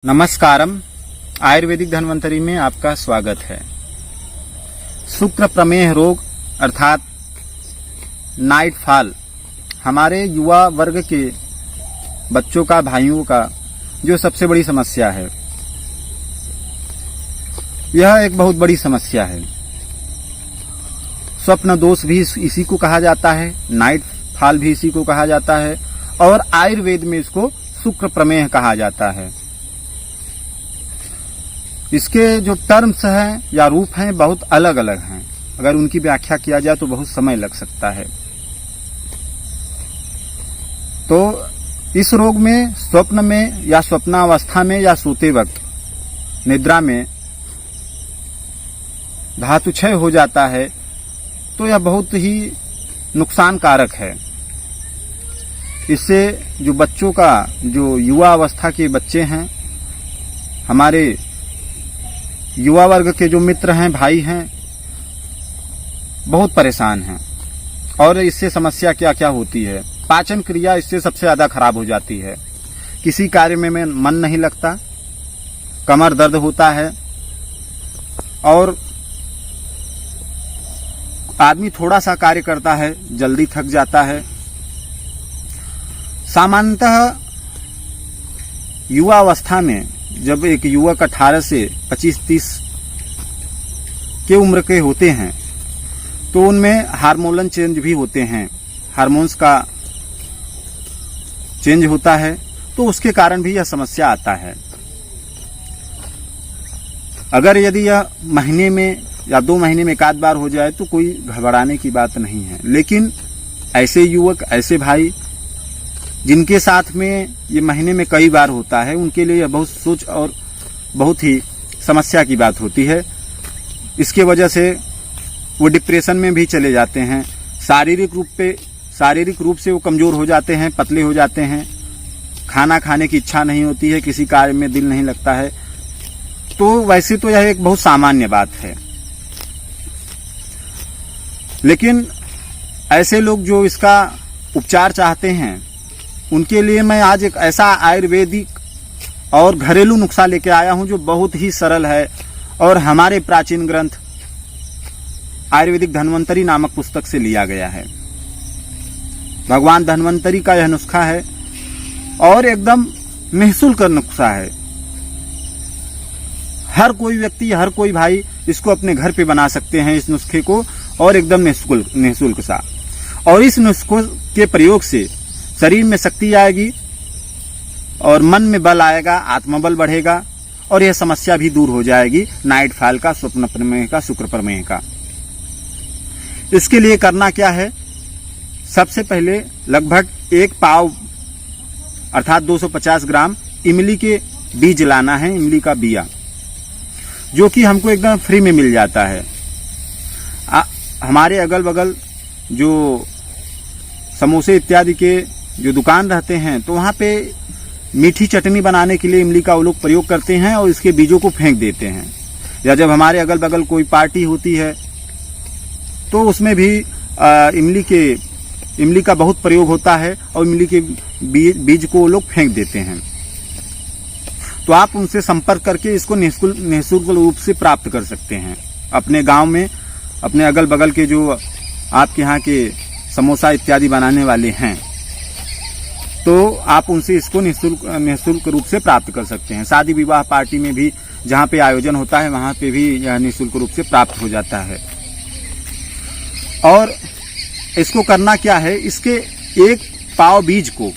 नमस्कारम। आयुर्वेदिक धन्वंतरी में आपका स्वागत है। शुक्र प्रमेह रोग अर्थात नाइट फॉल हमारे युवा वर्ग के बच्चों का, भाइयों का जो सबसे बड़ी समस्या है। यह एक बहुत बड़ी समस्या है। स्वप्न दोष भी इसी को कहा जाता है, नाइट फॉल भी इसी को कहा जाता है और आयुर्वेद में इसको शुक्र प्रमेह कहा जाता है। इसके जो टर्म्स हैं या रूप हैं बहुत अलग अलग हैं। अगर उनकी व्याख्या किया जाए तो बहुत समय लग सकता है। तो इस रोग में स्वप्न में या स्वप्नावस्था में या सोते वक्त निद्रा में धातु क्षय हो जाता है तो यह बहुत ही नुकसानकारक है। इससे जो बच्चों का, जो युवा अवस्था के बच्चे हैं, हमारे युवा वर्ग के जो मित्र हैं, भाई हैं, बहुत परेशान हैं। और इससे समस्या क्या क्या होती है। पाचन क्रिया इससे सबसे ज्यादा खराब हो जाती है। किसी कार्य में मन नहीं लगता, कमर दर्द होता है और आदमी थोड़ा सा कार्य करता है जल्दी थक जाता है। सामान्यतः युवा अवस्था में जब एक युवक 18 से 25-30 के उम्र के होते हैं तो उनमें हार्मोनल चेंज भी होते हैं, हार्मोन्स का चेंज होता है, तो उसके कारण भी यह समस्या आता है। अगर यदि यह महीने में या 2 महीने में एक आध बार हो जाए तो कोई घबराने की बात नहीं है। लेकिन ऐसे युवक, ऐसे भाई जिनके साथ में ये महीने में कई बार होता है, उनके लिए यह बहुत सोच और बहुत ही समस्या की बात होती है। इसके वजह से वो डिप्रेशन में भी चले जाते हैं। शारीरिक रूप से वो कमजोर हो जाते हैं, पतले हो जाते हैं, खाना खाने की इच्छा नहीं होती है, किसी कार्य में दिल नहीं लगता है। तो वैसे तो यह एक बहुत सामान्य बात है। लेकिन ऐसे लोग जो इसका उपचार चाहते हैं, उनके लिए मैं आज एक ऐसा आयुर्वेदिक और घरेलू नुस्खा लेके आया हूं जो बहुत ही सरल है और हमारे प्राचीन ग्रंथ आयुर्वेदिक धन्वंतरी नामक पुस्तक से लिया गया है। भगवान धन्वंतरी का यह नुस्खा है और एकदम निःशुल्क नुस्खा है। हर कोई व्यक्ति, हर कोई भाई इसको अपने घर पे बना सकते हैं इस नुस्खे को, और एकदम निःशुल्क सा। और इस नुस्खे के प्रयोग से शरीर में शक्ति आएगी और मन में बल आएगा, आत्मबल बढ़ेगा और यह समस्या भी दूर हो जाएगी, नाइट फॉल का, स्वप्न प्रमेह का, शुक्र प्रमेह का। इसके लिए करना क्या है, सबसे पहले लगभग 1 पाव अर्थात 250 ग्राम इमली के बीज लाना है, इमली का बिया, जो कि हमको एकदम फ्री में मिल जाता है। हमारे अगल बगल जो समोसे इत्यादि के जो दुकान रहते हैं तो वहां पे मीठी चटनी बनाने के लिए इमली का वो लोग प्रयोग करते हैं और इसके बीजों को फेंक देते हैं। या जब हमारे अगल बगल कोई पार्टी होती है तो उसमें भी इमली का बहुत प्रयोग होता है और इमली के बीज को वो लोग फेंक देते हैं। तो आप उनसे संपर्क करके इसको निःशुल्क रूप से प्राप्त कर सकते हैं। अपने गांव में, अपने अगल बगल के जो आपके यहाँ के समोसा इत्यादि बनाने वाले हैं तो आप उनसे इसको निःशुल्क रूप से प्राप्त कर सकते हैं। शादी विवाह पार्टी में भी जहाँ पे आयोजन होता है वहां पे भी यह निःशुल्क रूप से प्राप्त हो जाता है। और इसको करना क्या है, इसके 1 पाव बीज को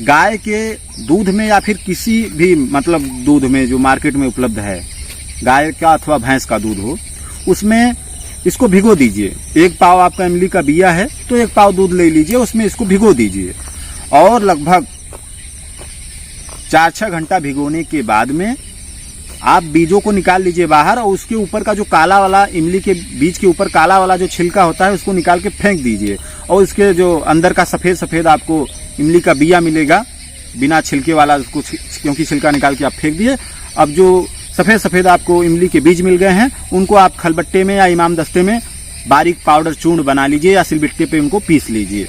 गाय के दूध में या फिर किसी भी मतलब दूध में जो मार्केट में उपलब्ध है, गाय का अथवा भैंस का दूध हो, उसमें इसको भिगो दीजिए। 1 पाव आपका इमली का बिया है तो 1 पाव दूध ले लीजिए, उसमें इसको भिगो दीजिए और लगभग 4-6 घंटा भिगोने के बाद में आप बीजों को निकाल लीजिए बाहर और उसके ऊपर का जो काला वाला, इमली के बीज के ऊपर काला वाला जो छिलका होता है उसको निकाल के फेंक दीजिए। और इसके जो अंदर का सफेद सफेद आपको इमली का बिया मिलेगा, बिना छिलके वाला, उसको क्योंकि छिलका निकाल के आप फेंक दिए। अब जो सफेद सफेद आपको इमली के बीज मिल गए हैं उनको आप खलबट्टे में या इमाम दस्ते में बारीक पाउडर चूर्ण बना लीजिए या सिलबट्टे पे उनको पीस लीजिए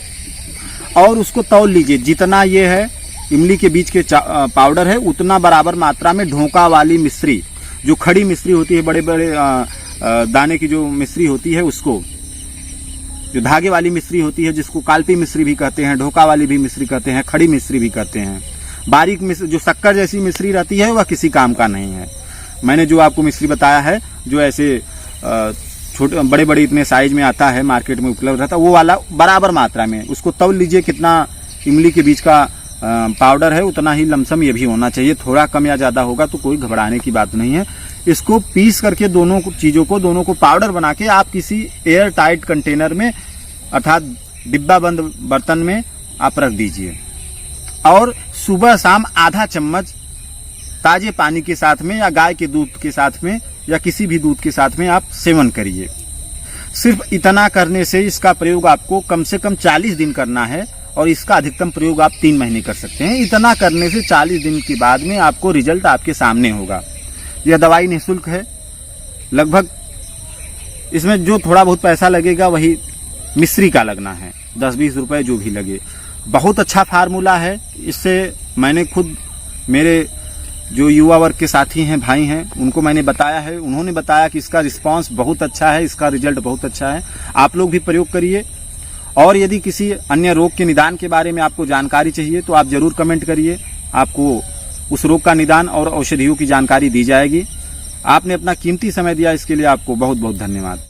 और उसको तौल लीजिए। जितना ये है इमली के बीज के पाउडर है उतना बराबर मात्रा में ढोका वाली मिश्री, जो खड़ी मिश्री होती है, बड़े बड़े दाने की जो मिश्री होती है, उसको, जो धागे वाली मिश्री होती है जिसको काल्पी मिश्री भी कहते हैं, ढोका वाली भी मिश्री कहते हैं, खड़ी मिश्री भी कहते हैं। बारीक मिश्री जो शक्कर जैसी मिश्री रहती है वह किसी काम का नहीं है। मैंने जो आपको मिश्री बताया है जो ऐसे छोटे बड़े बड़े इतने साइज में आता है, मार्केट में उपलब्ध रहता है, वो वाला बराबर मात्रा में उसको तौल लीजिए। कितना इमली के बीज का पाउडर है उतना ही लमसम ये भी होना चाहिए। थोड़ा कम या ज्यादा होगा तो कोई घबराने की बात नहीं है। इसको पीस करके दोनों चीजों को, दोनों को पाउडर बना के आप किसी एयर टाइट कंटेनर में अर्थात डिब्बा बंद बर्तन में आप रख दीजिए और सुबह शाम आधा चम्मच ताजे पानी के साथ में या गाय के दूध के साथ में या किसी भी दूध के साथ में आप सेवन करिए। सिर्फ इतना करने से इसका प्रयोग आपको कम से कम 40 दिन करना है और इसका अधिकतम प्रयोग आप 3 महीने कर सकते हैं। इतना करने से 40 दिन के बाद में आपको रिजल्ट आपके सामने होगा। यह दवाई निःशुल्क है। लगभग इसमें जो थोड़ा बहुत पैसा लगेगा वही मिश्री का लगना है, 10-20 रुपए जो भी लगे। बहुत अच्छा फार्मूला है। इससे मैंने खुद, मेरे जो युवा वर्ग के साथी हैं, भाई हैं, उनको मैंने बताया है, उन्होंने बताया कि इसका रिस्पांस बहुत अच्छा है, इसका रिजल्ट बहुत अच्छा है। आप लोग भी प्रयोग करिए। और यदि किसी अन्य रोग के निदान के बारे में आपको जानकारी चाहिए तो आप जरूर कमेंट करिए, आपको उस रोग का निदान और औषधियों की जानकारी दी जाएगी। आपने अपना कीमती समय दिया, इसके लिए आपको बहुत बहुत धन्यवाद।